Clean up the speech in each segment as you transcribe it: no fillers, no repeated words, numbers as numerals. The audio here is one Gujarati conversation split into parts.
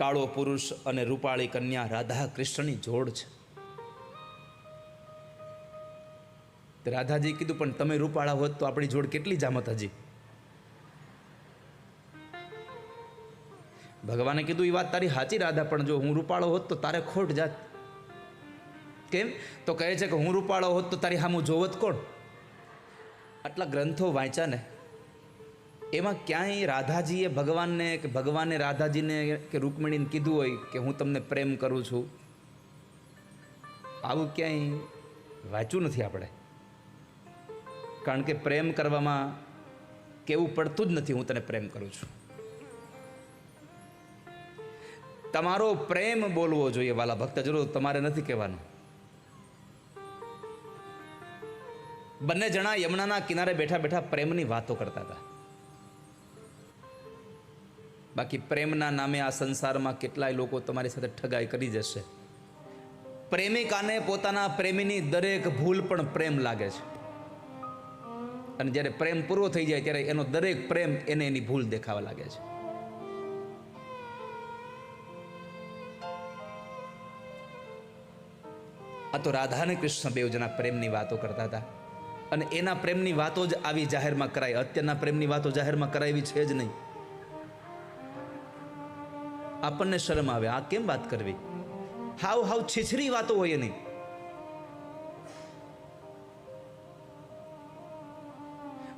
કાળો પુરુષ અને રૂપાળી કન્યા રાધા કૃષ્ણની જોડ છે. રાધાજી કીધું પણ તમે રૂપાળા હોત તો આપણી જોડ કેટલી જામત હજી. ભગવાને કીધું એ વાત તારી સાચી રાધા, પણ જો હું રૂપાળો હોત તો તારે ખોટ જાત. કેમ? તો કહે છે કે હું રૂપાળો હોત તો તારી સામું જોવત કોણ? આટલા ગ્રંથો વાંચ્યા ને, એમાં ક્યાંય રાધાજીએ ભગવાનને કે ભગવાને રાધાજીને કે રૂકમણીને કીધું હોય કે હું તમને પ્રેમ કરું છું, આવું ક્યાંય વાંચ્યું નથી આપણે. કારણ કે પ્રેમ કરવામાં કેવું પડતું જ નથી હું તને પ્રેમ કરું છું. તમારો પ્રેમ બોલવો જોઈએ વાલા ભક્તજનો, તમારે નથી કહેવાનું. બંને જણા યમુનાના કિનારે બેઠા બેઠા પ્રેમની વાતો કરતા હતા. બાકી પ્રેમના નામે આ સંસારમાં કેટલાય લોકો તમારી સાથે ઠગાઈ કરી જશે. પ્રેમિકાને પોતાના પ્રેમીની દરેક ભૂલ પણ પ્રેમ લાગે છે, અને જ્યારે પ્રેમ પૂરો થઈ જાય ત્યારે એનો દરેક પ્રેમ એને એની ભૂલ દેખાવા લાગે છે. આ તો રાધા અને કૃષ્ણ બેવ જણા પ્રેમની વાતો કરતા હતા, અને એના પ્રેમની વાતો જ આવી જાહેરમાં કરાય. અત્યારના પ્રેમની વાતો જાહેરમાં કરાવી છે જ નહીં. આપણને શરમ આવે, આ કેમ વાત કરવી? હાવ છીછરી વાતો હોય એની.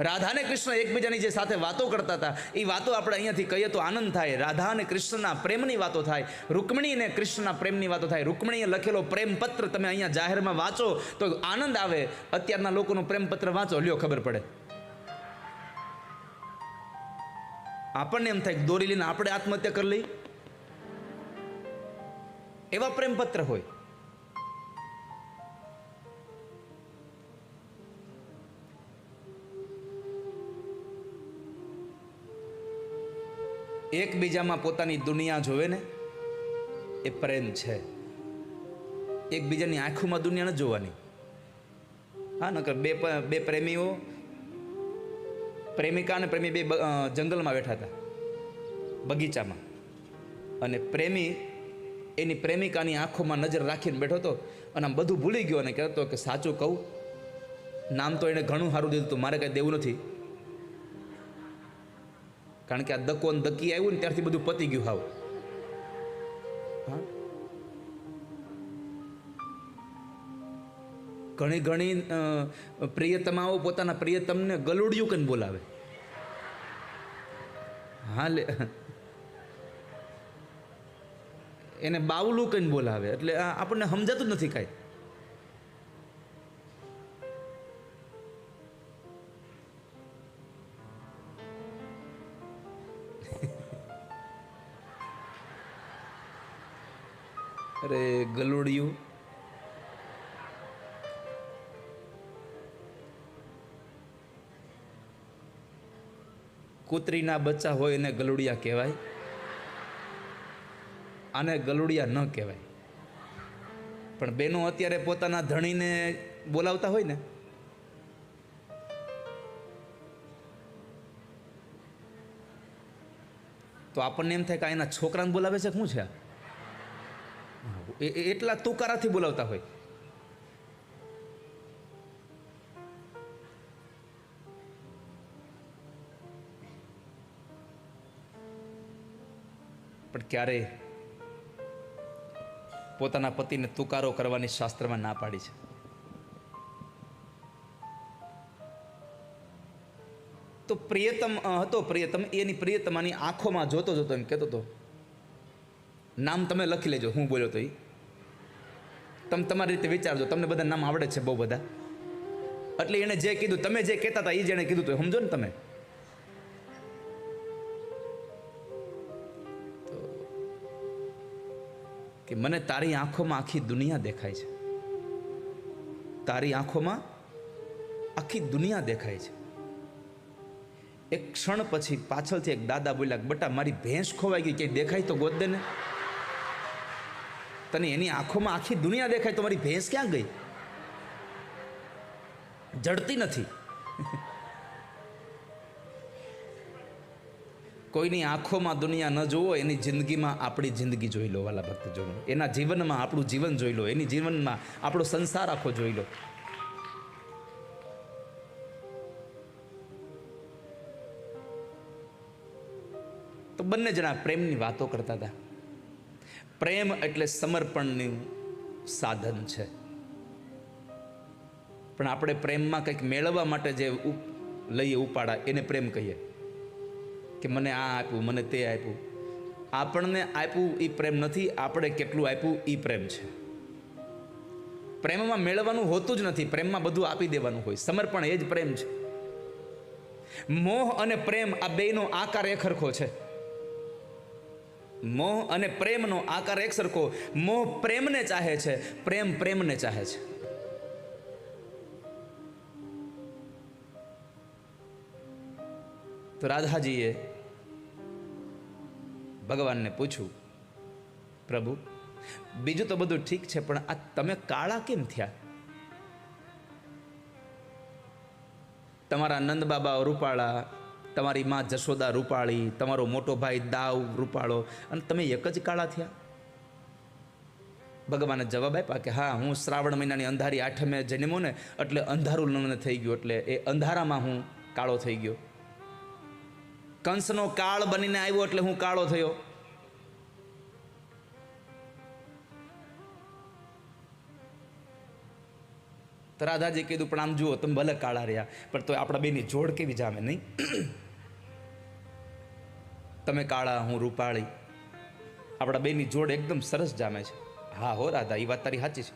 રાધા અને કૃષ્ણ એકબીજાની જે સાથે વાતો કરતા હતા એ વાતો આપણે અહીંયાથી કહીએ તો આનંદ થાય. રાધા અને કૃષ્ણના પ્રેમની વાતો થાય, રૂકમણી અને કૃષ્ણના પ્રેમની વાતો થાય. રૂકમણીએ લખેલો પ્રેમ પત્ર તમે અહીંયા જાહેરમાં વાંચો તો આનંદ આવે. અત્યારના લોકોનું પ્રેમ પત્ર વાંચો, લ્યો ખબર પડે. આપણને એમ થાય દોરી લઈને આપણે આત્મહત્યા કરી લઈ, એવા પ્રેમ પત્ર હોય. એકબીજામાં પોતાની દુનિયા જોવે ને એ પ્રેમ છે. એકબીજાની આંખોમાં દુનિયા ન જોવાની. હા, નકર બે પ્રેમીઓ, પ્રેમિકા અને પ્રેમી બે જંગલમાં બેઠા હતા, બગીચામાં, અને પ્રેમી એની પ્રેમિકાની આંખોમાં નજર રાખીને બેઠો હતો, અને આમ બધું ભૂલી ગયો અને કહેતો કે સાચું કહું, નામ તો એને ઘણું સારું દીધું હતું, મારે કાંઈ દેવું નથી. કારણ કે આ દકો ને દકી આવ્યું ને ત્યારથી બધું પતી ગયું. હાવ ઘણી પ્રિયતમાઓ પોતાના પ્રિયતમને ગલુડિયું કને બોલાવે. હા, એને બાવલું કઈને બોલાવે. એટલે આપણને સમજાતું જ નથી કાંઈ. અરે ગલુડિયું, કૂતરીના બચ્ચા હોય એને ગલુડિયા કહેવાય, આને ગલુડિયા ન કહેવાય. પણ બેનો અત્યારે પોતાના ધણીને બોલાવતા હોય ને, તો આપણને એમ થાય કે એના છોકરાને બોલાવે છે, શું છે? એટલા તુકારાથી બોલાવતા હોય. પણ ક્યારેય પોતાના પતિને તુકારો કરવાની શાસ્ત્રમાં ના પાડી છે. તો પ્રિયતમ હતો, પ્રિયતમ એની પ્રિયતમાની આંખોમાં જોતો જોતો એમ કહેતો હતો, નામ તમે લખી લેજો, હું બોલ્યો તો એ તમે તમારી રીતે વિચારજો, તમને બધા નામ આવડે છે બહુ બધા. એટલે એણે જે કીધું, તમે જે કહેતા હતા એ જ એણે કીધું તો સમજો ને તમે. કે મને તારી આંખોમાં આખી દુનિયા દેખાય છે, તારી આંખોમાં આખી દુનિયા દેખાય છે. એક ક્ષણ પછી પાછળથી એક દાદા બોલ્યા, બટા મારી ભેંસ ખોવાઈ ગઈ, ક્યાંય દેખાય તો ગોત દે ને. તને એની આંખોમાં આખી દુનિયા દેખાય તો મારી ભેંસ ક્યાં ગઈ? જડતી નથી. કોઈની આંખોમાં દુનિયા ન જોવો, એની જિંદગીમાં આપણી જિંદગી જોઈ લો વાલા ભક્તજનો. એના જીવનમાં આપણું જીવન જોઈ લો, એની જીવનમાં આપણો સંસાર આખો જોઈ લો. તો બંને જણા પ્રેમની વાતો કરતા હતા. પ્રેમ એટલે સમર્પણનું સાધન છે. પણ આપણે પ્રેમમાં કંઈક મેળવવા માટે જે લઈએ ઉપાડા, એને પ્રેમ કહીએ. કે મને આ આપ્યું, મને તે આપ્યું. આપણને આપ્યું એ પ્રેમ નથી, આપણે કેટલું આપ્યું એ પ્રેમ છે. પ્રેમમાં મેળવવાનું હોતું જ નથી, પ્રેમમાં બધું આપી દેવાનું હોય. સમર્પણ એ જ પ્રેમ છે. મોહ અને પ્રેમ આ બેયનો આકાર એક સરખો છે. મોહ અને પ્રેમનો આકાર એક સરખો. મોહ પ્રેમને ચાહે છે, પ્રેમ પ્રેમને ચાહે છે. તો રાધાજીએ ભગવાનને પૂછ્યું, પ્રભુ બીજું તો બધું ઠીક છે, પણ આ તમે કાળા કેમ થયા? તમારા નંદ બાબા રૂપાળા, તમારી માં જશોદા રૂપાળી, તમારો મોટો ભાઈ દાવ રૂપાળો, અને તમે એક જ કાળા થયા? ભગવાને જવાબ આપ્યા કે હા, હું શ્રાવણ મહિનાની અંધારી આઠમે જન્મો ને, એટલે અંધારું મને થઈ ગયું, એટલે એ અંધારામાં હું કાળો થઈ ગયો. કંસનો કાળ બનીને આવ્યો એટલે હું કાળો થયો. તો રાધાજી કીધું, પણ આમ જુઓ, તમે ભલે કાળા રહ્યા, પણ તો આપણા બેની જોડ કેવી જામે નહીં? તમે કાળા, હું રૂપાળી, આપણા બેની જોડ એકદમ સરસ જામે છે. હા હો રાધા, એ વાત તારી સાચી છે.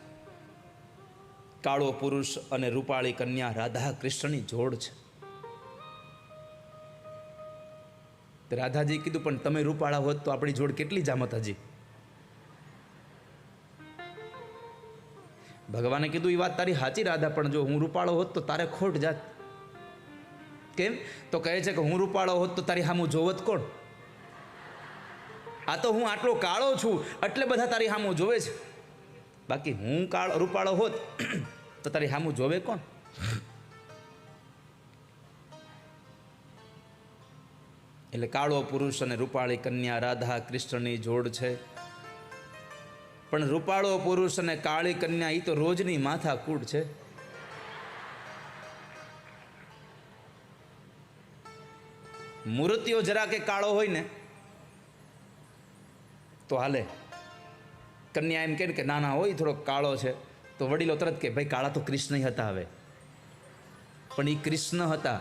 કાળો પુરુષ અને રૂપાળી કન્યા રાધા કૃષ્ણની જોડ છે. રાધાજી કીધું, પણ તમે રૂપાળા હોત તો આપણી જોડ કેટલી જામત હજી? ભગવાને કીધું, એ વાત તારી સાચી રાધા, પણ જો હું રૂપાળો હોત તો તારે ખોટ જાત. કેમ? તો કહે છે કે હું રૂપાળો હોત તો તારી સામું જોવત કોણ? આ તો હું આટલો કાળો છું એટલે બધા તારી સામું જોવે છે. બાકી હું રૂપાળો હોત તો તારી સામું જોવે કોણ? એટલે કાળો પુરુષ અને રૂપાળી કન્યા રાધા કૃષ્ણની જોડ છે. પણ રૂપાળો પુરુષ અને કાળી કન્યા એ તો રોજની માથા કૂટ છે. મૂર્તિઓ જરા કે કાળો હોય ને તો હાલે. કન્યા એમ કે નાના હોય થોડો કાળો છે તો વડીલો તરત કે ભાઈ કાળા તો કૃષ્ણ હતા. હવે પણ એ કૃષ્ણ હતા,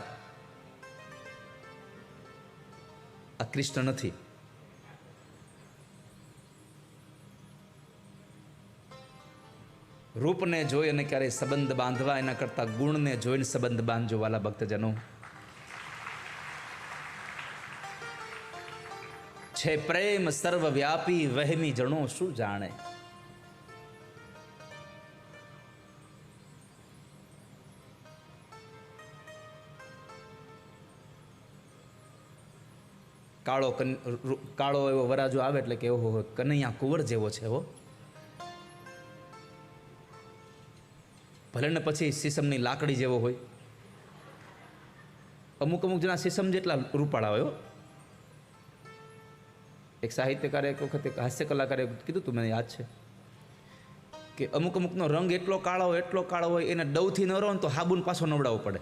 આ કૃષ્ણ નથી. રૂપને જોઈ અને ક્યારેય સંબંધ બાંધવા એના કરતા ગુણને જોઈને સંબંધ બાંધજો વાલા ભક્તજનો. છે પ્રેમ સર્વવ્યાપી, વહેમી જણો શું જાણે. કાળો એવો વરાજો આવે એટલે કે ઓહો કનૈયા કુંવર જેવો છે હો. ભલે ને પછી સીસમની લાકડી જેવો હોય. અમુક જણા સીસમ જેટલા રૂપાળા હોય. એક સાહિત્યકારે એક વખત એક હાસ્ય કલાકારે કીધું તું, મને યાદ છે કે અમુકનો રંગ એટલો કાળો હોય એને ડવથી ન રહો ને તો હાબુન પાછો નવડાવવો પડે.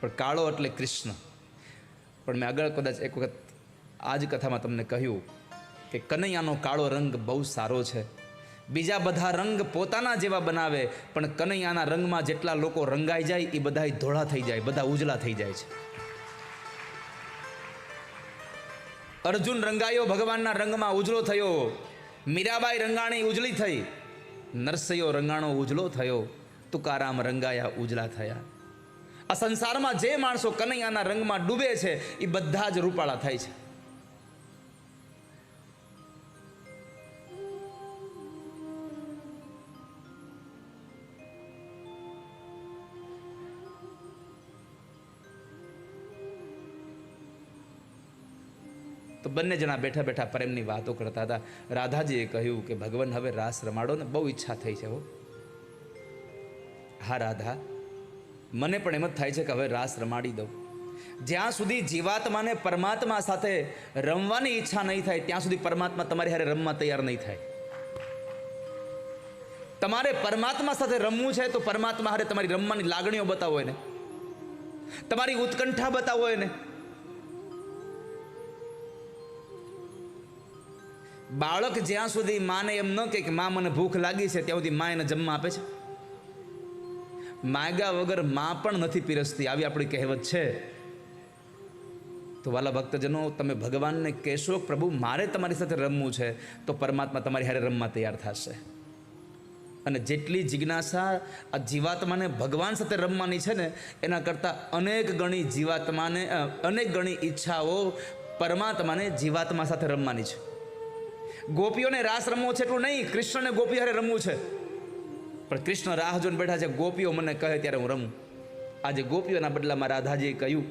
પણ કાળો એટલે કૃષ્ણ. પણ મેં આગળ કદાચ એક વખત આ જ કથામાં તમને કહ્યું કે કનૈયાનો કાળો રંગ બહુ સારો છે. બીજા બધા રંગ પોતાના જેવા બનાવે, પણ કનૈયાના રંગમાં જેટલા લોકો રંગાઈ જાય એ બધા ધોળા થઈ જાય, બધા ઉજળા થઈ જાય છે. અર્જુન રંગાયો ભગવાનના રંગમાં ઉજળો થયો. મીરાબાઈ રંગાણી ઉજળી થઈ. નરસૈયો રંગાણો ઉજળો થયો. તુકારામ રંગાયા ઉજળા થયા. આ સંસારમાં જે માણસો કનૈયાના રંગમાં ડૂબે છે એ બધા જ રૂપાળા થાય છે. તો બંને જણા બેઠા બેઠા પ્રેમની વાતો કરતા હતા. રાધાજીએ કહ્યું કે ભગવાન હવે રાસ રમાડો ને, બહુ ઈચ્છા થઈ છે હો. હા રાધા, મને પણ એમ જ થાય છે કે હવે રાસ રમાડી દઉં. જ્યાં સુધી જીવાત્માને પરમાત્મા સાથે રમવાની ઈચ્છા નહીં થાય ત્યાં સુધી પરમાત્મા તમારી હારે રમવા તૈયાર નહીં થાય. તમારે પરમાત્મા સાથે રમવું છે તો પરમાત્મા હારે તમારી રમવાની લાગણીઓ બતાવો એને, તમારી ઉત્કંઠા બતાવો એને. બાળક જ્યાં સુધી માને એમ ન કહે કે માં મને ભૂખ લાગી છે ત્યાં સુધી માં એને જમવા આપે છે. માગ્યા વગર માં પણ નથી પીરસતી, આવી આપણી કહેવત છે. તો વાલા ભક્તજનો, તમે ભગવાનને કહેશો પ્રભુ મારે તમારી સાથે રમવું છે તો પરમાત્મા તમારી હારે રમવા તૈયાર થશે. અને જેટલી જિજ્ઞાસા આ જીવાત્માને ભગવાન સાથે રમવાની છે ને એના કરતાં અનેક ગણી જીવાત્માને અનેક ગણી ઈચ્છાઓ પરમાત્માને જીવાત્મા સાથે રમવાની છે. ગોપીઓને રાસ રમવો છે એટલું નહીં, કૃષ્ણને ગોપી હારે રમવું છે. પણ કૃષ્ણ રાહ જોઈને બેઠા છે, ગોપીઓ મને કહે ત્યારે હું રમું. આજે ગોપીઓના બદલામાં રાધાજીએ કહ્યું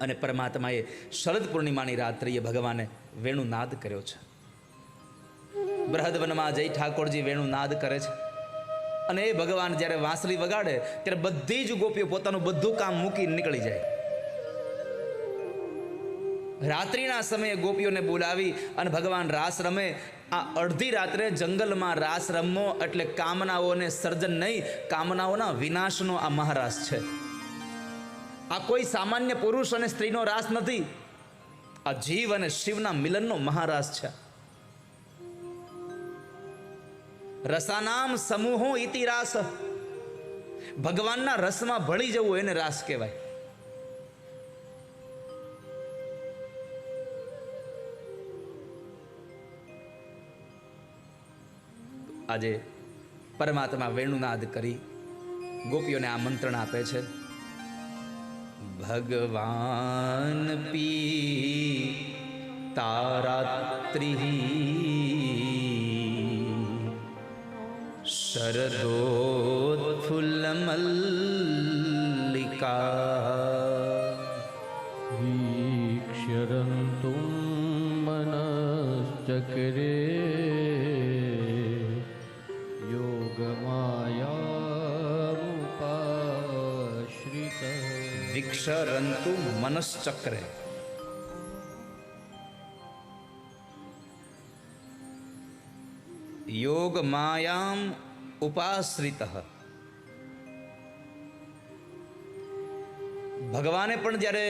અને પરમાત્માએ શરદ પૂર્ણિમાની રાત્રિએ ભગવાને વેણુનાદ કર્યો છે. બૃહદવનમાં જઈ ઠાકોરજી વેણુનાદ કરે છે અને એ ભગવાન જ્યારે વાંસળી વગાડે ત્યારે બધી જ ગોપીઓ પોતાનું બધું કામ મૂકીને નીકળી જાય. રાત્રિના સમયે ગોપીઓને બોલાવી અને ભગવાન રાસ રમે. આ અડધી રાત્રે જંગલમાં રાસ રમવો એટલે કામનાઓને સર્જન નહીં, કામનાઓના વિનાશનો આ મહારાસ છે. આ કોઈ સામાન્ય પુરુષ અને સ્ત્રીનો રાસ નથી, આ જીવ અને શિવના મિલનનો મહારાસ છે. રસાનામ સમૂહો ઇતિ રાસ, ભગવાનના રસમાં ભળી જવું એને રાસ કહેવાય. આજે પરમાત્મા વેણુનાદ કરી ગોપીઓને આમંત્રણ આપે છે. ભગવાન પી તારાત્રિ શરદોત્ફુલ્લ મલ્લિકા વીક્ષ્યરન્તુમ મનશ્ચક્રે યોગમાયામુપાશ્રિત. વિક્ષરંતુ મનશ્ચક્રે, યોગ માયામ ઉપાશ્રિત. ભગવાને પણ જ્યારે